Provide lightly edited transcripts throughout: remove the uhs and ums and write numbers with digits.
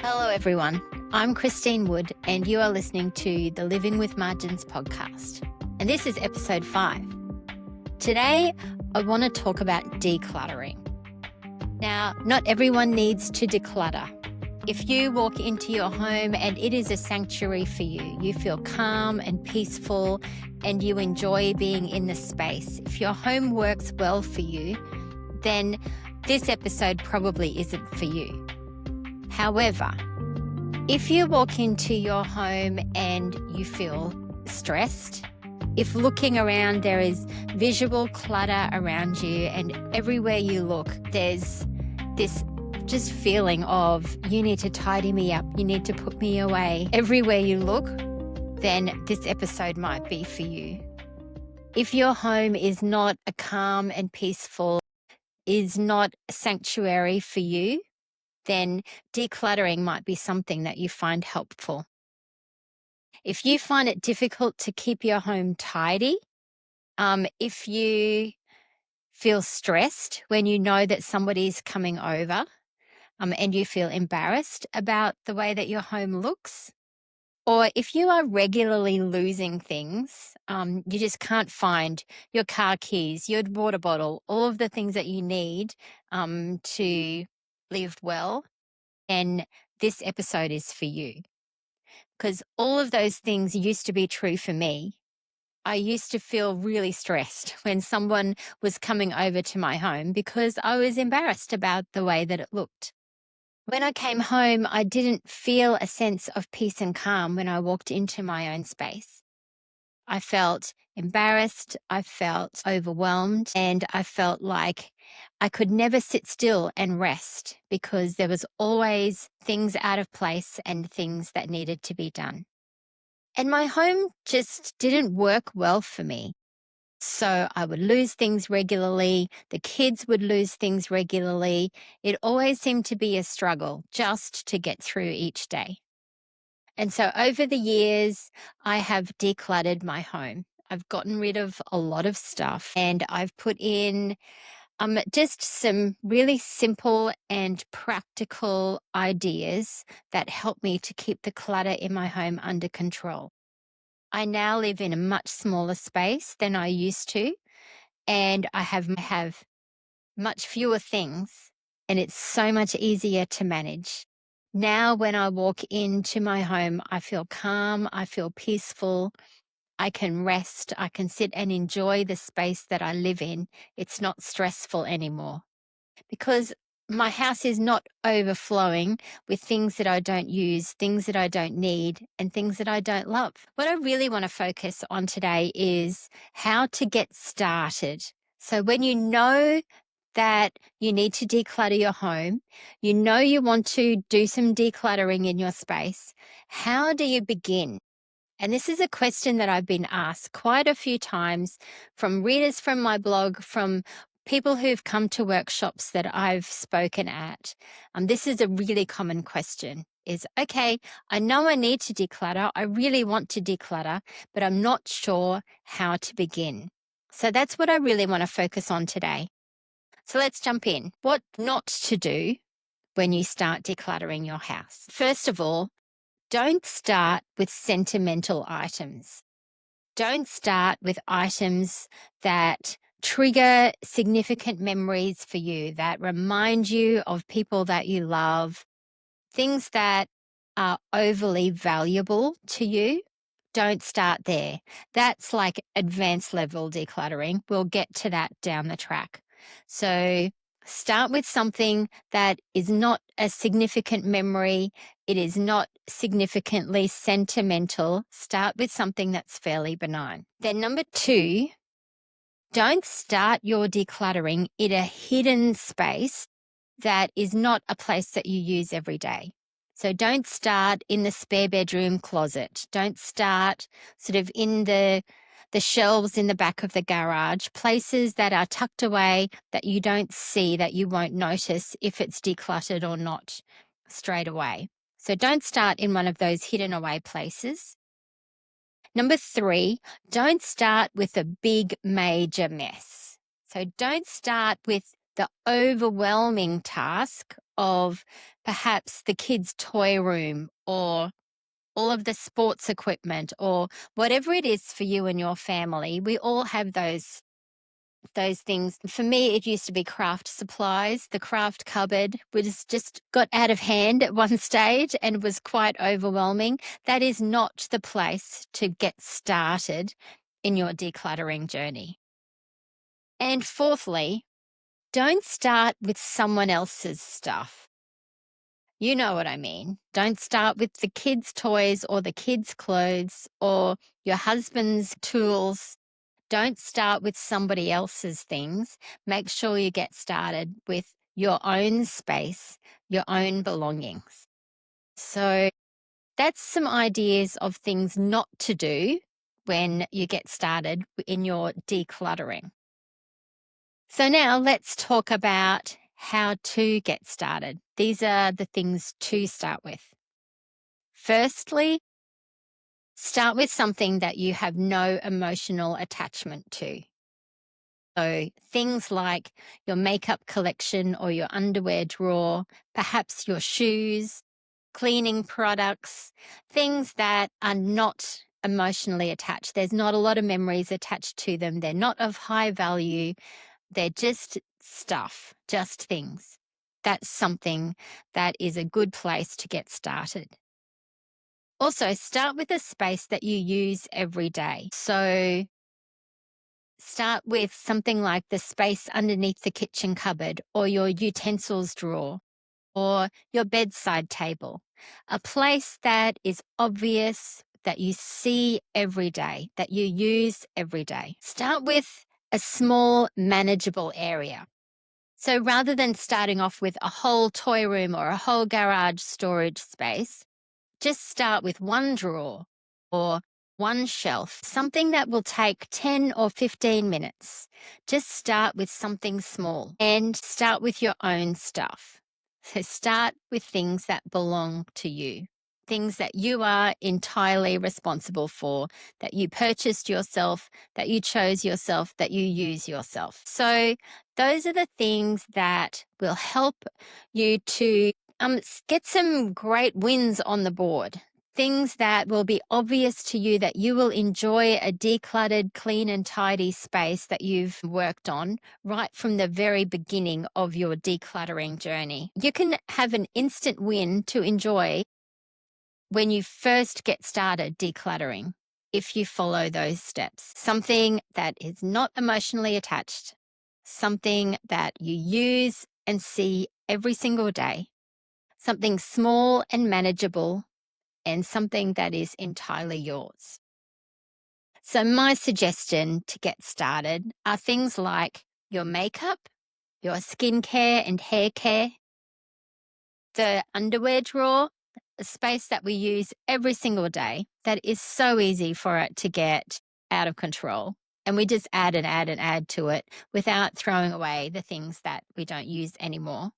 Hello, everyone. I'm Christine Wood, and you are listening to the Living with Margins podcast. And this is episode 5. Today, I want to talk about decluttering. Now, not everyone needs to declutter. If you walk into your home and it is a sanctuary for you, you feel calm and peaceful, and you enjoy being in the space. If your home works well for you, then this episode probably isn't for you. However, if you walk into your home and you feel stressed, if looking around there is visual clutter around you and everywhere you look, there's this just feeling of you need to tidy me up, you need to put me away everywhere you look, then this episode might be for you. If your home is not a calm and peaceful, is not a sanctuary for you, then decluttering might be something that you find helpful. If you find it difficult to keep your home tidy, if you feel stressed when you know that somebody's coming over, and you feel embarrassed about the way that your home looks, or if you are regularly losing things, you just can't find your car keys, your water bottle, all of the things that you need to live well, then this episode is for you. Because all of those things used to be true for me. I used to feel really stressed when someone was coming over to my home because I was embarrassed about the way that it looked. When I came home, I didn't feel a sense of peace and calm when I walked into my own space. I felt embarrassed, I felt overwhelmed, and I felt like I could never sit still and rest because there was always things out of place and things that needed to be done. And my home just didn't work well for me. So I would lose things regularly. The kids would lose things regularly. It always seemed to be a struggle just to get through each day. And so over the years, I have decluttered my home. I've gotten rid of a lot of stuff and I've put in just some really simple and practical ideas that help me to keep the clutter in my home under control. I now live in a much smaller space than I used to, and I have much fewer things, and it's so much easier to manage. Now, when I walk into my home, I feel calm, I feel peaceful, I can rest, I can sit and enjoy the space that I live in. It's not stressful anymore because my house is not overflowing with things that I don't use, things that I don't need, and things that I don't love. What I really want to focus on today is how to get started. So when you know that you need to declutter your home, you know you want to do some decluttering in your space, how do you begin? And this is a question that I've been asked quite a few times from readers from my blog, from people who've come to workshops that I've spoken at. This is a really common question is, okay, I know I need to declutter. I really want to declutter, but I'm not sure how to begin. So that's what I really want to focus on today. So let's jump in. What not to do when you start decluttering your house? First of all, don't start with sentimental items. Don't start with items that trigger significant memories for you, that remind you of people that you love, things that are overly valuable to you. Don't start there. That's like advanced level decluttering. We'll get to that down the track. So start with something that is not a significant memory. It is not significantly sentimental. Start with something that's fairly benign. Then number 2, don't start your decluttering in a hidden space that is not a place that you use every day. So don't start in the spare bedroom closet. Don't start sort of in the shelves in the back of the garage, places that are tucked away that you don't see, that you won't notice if it's decluttered or not straight away. So don't start in one of those hidden away places. Number 3, don't start with a big major mess. So don't start with the overwhelming task of perhaps the kids' toy room or all of the sports equipment or whatever it is for you and your family. We all have those things. For me, it used to be craft supplies. The craft cupboard was just got out of hand at one stage and was quite overwhelming. That is not the place to get started in your decluttering journey. And fourthly, don't start with someone else's stuff. You know what I mean. Don't start with the kids' toys or the kids' clothes or your husband's tools. Don't start with somebody else's things. Make sure you get started with your own space, your own belongings. So that's some ideas of things not to do when you get started in your decluttering. So now let's talk about how to get started. These are the things to start with. Firstly, start with something that you have no emotional attachment to. So things like your makeup collection or your underwear drawer, perhaps your shoes, cleaning products, things that are not emotionally attached. There's not a lot of memories attached to them. They're not of high value. They're just stuff, just things. That's something that is a good place to get started. Also, start with a space that you use every day. So start with something like the space underneath the kitchen cupboard or your utensils drawer or your bedside table, a place that is obvious, that you see every day, that you use every day. Start with a small, manageable area. So rather than starting off with a whole toy room or a whole garage storage space, just start with one drawer or one shelf, something that will take 10 or 15 minutes. Just start with something small and start with your own stuff. So start with things that belong to you, things that you are entirely responsible for, that you purchased yourself, that you chose yourself, that you use yourself. So those are the things that will help you to get some great wins on the board. Things that will be obvious to you that you will enjoy a decluttered, clean and tidy space that you've worked on right from the very beginning of your decluttering journey. You can have an instant win to enjoy when you first get started decluttering if you follow those steps. Something that is not emotionally attached, something that you use and see every single day, something small and manageable, and something that is entirely yours. So my suggestion to get started are things like your makeup, your skincare and hair care, the underwear drawer, a space that we use every single day that is so easy for it to get out of control. And we just add and add and add to it without throwing away the things that we don't use anymore.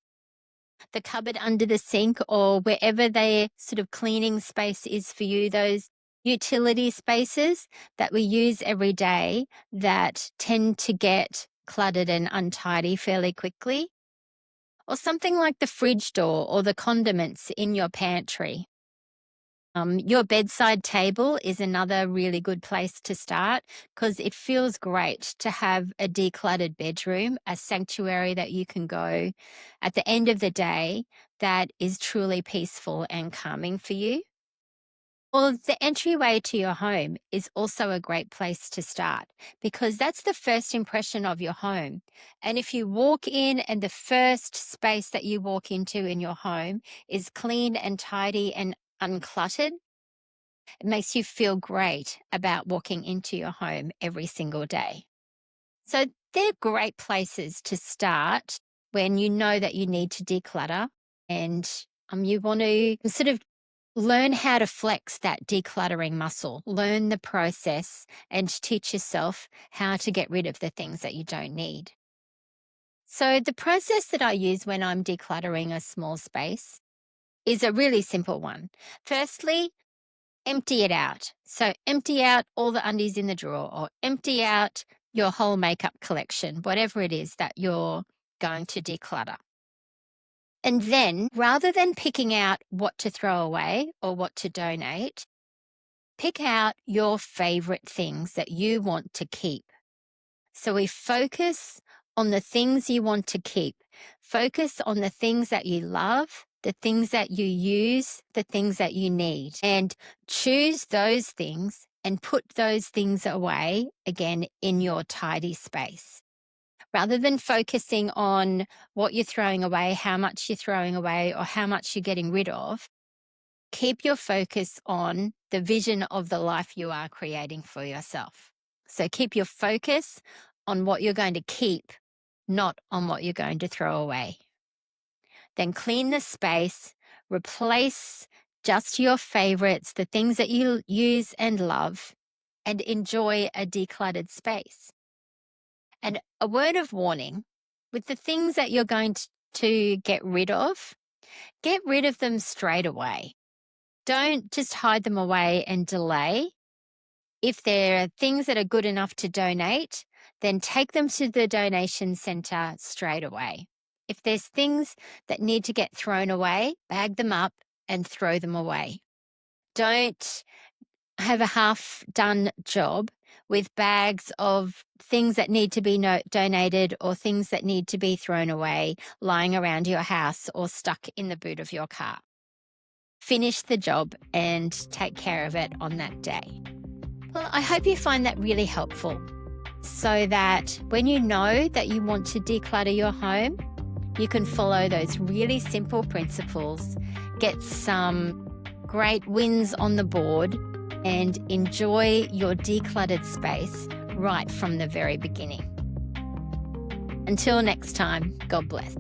The cupboard under the sink or wherever the sort of cleaning space is for you, those utility spaces that we use every day that tend to get cluttered and untidy fairly quickly, or something like the fridge door or the condiments in your pantry. Your bedside table is another really good place to start because it feels great to have a decluttered bedroom, a sanctuary that you can go at the end of the day that is truly peaceful and calming for you. Well, the entryway to your home is also a great place to start because that's the first impression of your home. And if you walk in and the first space that you walk into in your home is clean and tidy and uncluttered, it makes you feel great about walking into your home every single day. So they're great places to start when you know that you need to declutter and you want to sort of learn how to flex that decluttering muscle, learn the process and teach yourself how to get rid of the things that you don't need. So the process that I use when I'm decluttering a small space is a really simple one. Firstly, empty it out. So empty out all the undies in the drawer or empty out your whole makeup collection, whatever it is that you're going to declutter. And then rather than picking out what to throw away or what to donate, pick out your favorite things that you want to keep. So we focus on the things you want to keep. Focus on the things that you love, the things that you use, the things that you need, and choose those things and put those things away again in your tidy space. Rather than focusing on what you're throwing away, how much you're throwing away, or how much you're getting rid of, keep your focus on the vision of the life you are creating for yourself. So keep your focus on what you're going to keep, not on what you're going to throw away. Then clean the space, replace just your favorites, the things that you use and love, and enjoy a decluttered space. And a word of warning, with the things that you're going to get rid of them straight away. Don't just hide them away and delay. If there are things that are good enough to donate, then take them to the donation center straight away. If there's things that need to get thrown away, bag them up and throw them away. Don't have a half-done job with bags of things that need to be donated or things that need to be thrown away lying around your house or stuck in the boot of your car. Finish the job and take care of it on that day. Well, I hope you find that really helpful so that when you know that you want to declutter your home, you can follow those really simple principles, get some great wins on the board, and enjoy your decluttered space right from the very beginning. Until next time, God bless.